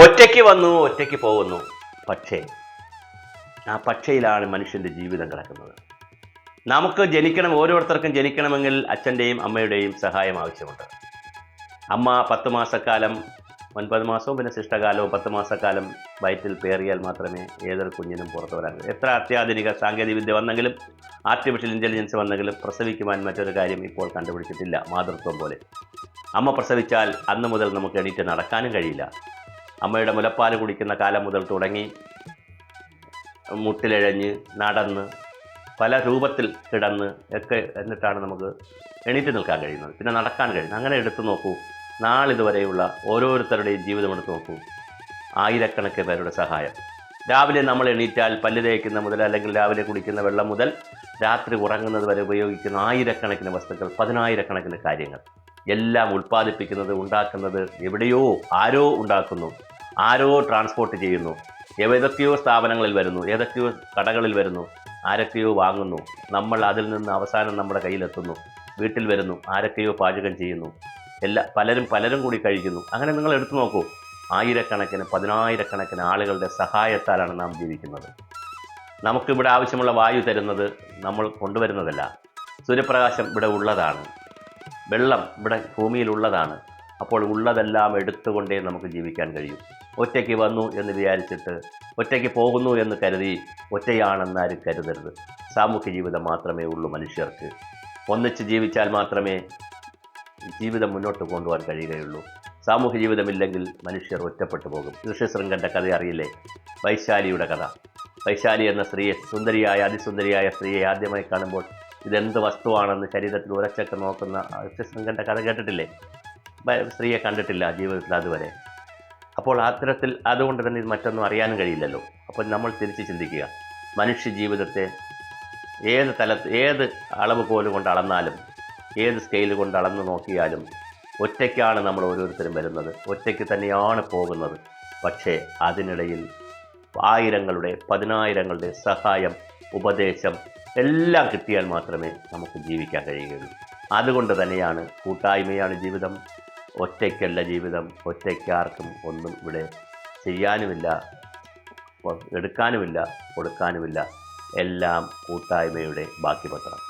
ഒറ്റയ്ക്ക് വന്നു ഒറ്റയ്ക്ക് പോകുന്നു. പക്ഷേ ആ പക്ഷയിലാണ് മനുഷ്യൻ്റെ ജീവിതം കിടക്കുന്നത്. നമുക്ക് ജനിക്കണം, ഓരോരുത്തർക്കും ജനിക്കണമെങ്കിൽ അച്ഛൻ്റെയും അമ്മയുടെയും സഹായം ആവശ്യമുണ്ട്. അമ്മ 10 മാസക്കാലം, 9 മാസവും പിന്നെ ശിഷ്ടകാലവും 10 മാസക്കാലം വയറ്റിൽ പേറിയാൽ മാത്രമേ ഏതൊരു കുഞ്ഞിനും പുറത്തു വരാൻ കഴിയൂ. എത്ര അത്യാധുനിക സാങ്കേതികവിദ്യ വന്നെങ്കിലും, ആർട്ടിഫിഷ്യൽ ഇൻ്റലിജൻസ് വന്നെങ്കിലും പ്രസവിക്കുവാൻ മറ്റൊരു കാര്യം ഇപ്പോൾ കണ്ടുപിടിച്ചിട്ടില്ല, മാതൃത്വം പോലെ. അമ്മ പ്രസവിച്ചാൽ അന്ന് മുതൽ നമുക്ക് എണീറ്റ് നടക്കാനും കഴിയില്ല. അമ്മയുടെ മുലപ്പാൽ കുടിക്കുന്ന കാലം മുതൽ തുടങ്ങി മുട്ടിലിഴഞ്ഞ് നടന്ന് പല രൂപത്തിൽ കിടന്ന് ഒക്കെ എന്നിട്ടാണ് നമുക്ക് എണീറ്റ് നിൽക്കാൻ കഴിയുന്നത്, പിന്നെ നടക്കാൻ കഴിയുന്നത്. അങ്ങനെ എടുത്തു നോക്കൂ, നാളിതുവരെയുള്ള ഓരോരുത്തരുടെയും ജീവിതം എടുത്തു നോക്കൂ. ആയിരക്കണക്കിന് പേരുടെ സഹായം. രാവിലെ നമ്മൾ എണീറ്റാൽ പല്ല് തേക്കുന്ന മുതൽ, അല്ലെങ്കിൽ രാവിലെ കുടിക്കുന്ന വെള്ളം മുതൽ രാത്രി ഉറങ്ങുന്നത് വരെ ഉപയോഗിക്കുന്ന ആയിരക്കണക്കിന് വസ്തുക്കൾ, 10,000കണക്കിന് കാര്യങ്ങൾ എല്ലാം ഉൽപ്പാദിപ്പിക്കുന്നത്, ഉണ്ടാക്കുന്നത് എവിടെയോ ആരോ ഉണ്ടാക്കുന്നു, ആരോ ട്രാൻസ്പോർട്ട് ചെയ്യുന്നു, ഏതൊക്കെയോ സ്ഥാപനങ്ങളിൽ വരുന്നു, ഏതൊക്കെയോ കടകളിൽ വരുന്നു, ആരൊക്കെയോ വാങ്ങുന്നു, നമ്മൾ അതിൽ നിന്ന് അവസാനം നമ്മുടെ കയ്യിലെത്തുന്നു, വീട്ടിൽ വരുന്നു, ആരൊക്കെയോ പാചകം ചെയ്യുന്നു, പലരും കൂടി കഴിക്കുന്നു. അങ്ങനെ നിങ്ങൾ എടുത്തു നോക്കൂ, ആയിരക്കണക്കിന് 10,000കണക്കിന് ആളുകളുടെ സഹായത്താലാണ് നാം ജീവിക്കുന്നത്. നമുക്കിവിടെ ആവശ്യമുള്ള വായു തരുന്നത് നമ്മൾ കൊണ്ടുവരുന്നതല്ല. സൂര്യപ്രകാശം ഇവിടെ ഉള്ളതാണ്, വെള്ളം ഇവിടെ ഭൂമിയിലുള്ളതാണ്. അപ്പോൾ ഉള്ളതെല്ലാം എടുത്തുകൊണ്ടേ നമുക്ക് ജീവിക്കാൻ കഴിയും. ഒറ്റയ്ക്ക് വന്നു എന്ന് വിചാരിച്ചിട്ട് ഒറ്റയ്ക്ക് പോകുന്നു എന്ന് കരുതി ഒറ്റയാണെന്നാരും കരുതരുത്. സാമൂഹ്യ ജീവിതം മാത്രമേ ഉള്ളൂ മനുഷ്യർക്ക്. ഒന്നിച്ച് ജീവിച്ചാൽ മാത്രമേ ജീവിതം മുന്നോട്ട് കൊണ്ടുപോകാൻ കഴിയുകയുള്ളൂ. സാമൂഹ്യ ജീവിതമില്ലെങ്കിൽ മനുഷ്യർ ഒറ്റപ്പെട്ടു പോകും. ഋഷ്യശൃംഗൻ്റെ കഥ അറിയില്ലേ? വൈശാലിയുടെ കഥ. വൈശാലി എന്ന സ്ത്രീയെ, അതിസുന്ദരിയായ സ്ത്രീയെ ആദ്യമായി കാണുമ്പോൾ ഇതെന്ത് വസ്തുവാണെന്ന് ശരീരത്തിൽ ഉരച്ചൊക്കെ നോക്കുന്ന ഋഷ്യശൃംഗൻ്റെ കഥ കേട്ടിട്ടില്ലേ? സ്ത്രീയെ കണ്ടിട്ടില്ല ജീവിതത്തിൽ അതുവരെ. അപ്പോൾ അത്തരത്തിൽ അതുകൊണ്ട് തന്നെ ഇത് മറ്റൊന്നും അറിയാനും കഴിയില്ലല്ലോ. അപ്പോൾ നമ്മൾ തിരിച്ച് ചിന്തിക്കുക, മനുഷ്യ ജീവിതത്തെ ഏത് അളവ് കോല് കൊണ്ട് അളന്നാലും, ഏത് സ്കെയിൽ കൊണ്ട് അളന്ന് നോക്കിയാലും ഒറ്റയ്ക്കാണ് നമ്മൾ ഓരോരുത്തരും വരുന്നത്, ഒറ്റയ്ക്ക് തന്നെയാണ് പോകുന്നത്. പക്ഷേ അതിനിടയിൽ ആയിരങ്ങളുടെ 10,000ങ്ങളുടെ സഹായം, ഉപദേശം എല്ലാം കിട്ടിയാൽ മാത്രമേ നമുക്ക് ജീവിക്കാൻ കഴിയുകയുള്ളൂ. അതുകൊണ്ട് തന്നെയാണ് കൂട്ടായ്മയാണ് ജീവിതം, ഒറ്റയ്ക്കല്ല ജീവിതം. ഒറ്റയ്ക്കാർക്കും ഒന്നും ഇവിടെ ചെയ്യാനുമില്ല, എടുക്കാനുമില്ല, കൊടുക്കാനുമില്ല. എല്ലാം കൂട്ടായ്മയുടെ ബാക്കി പത്രം.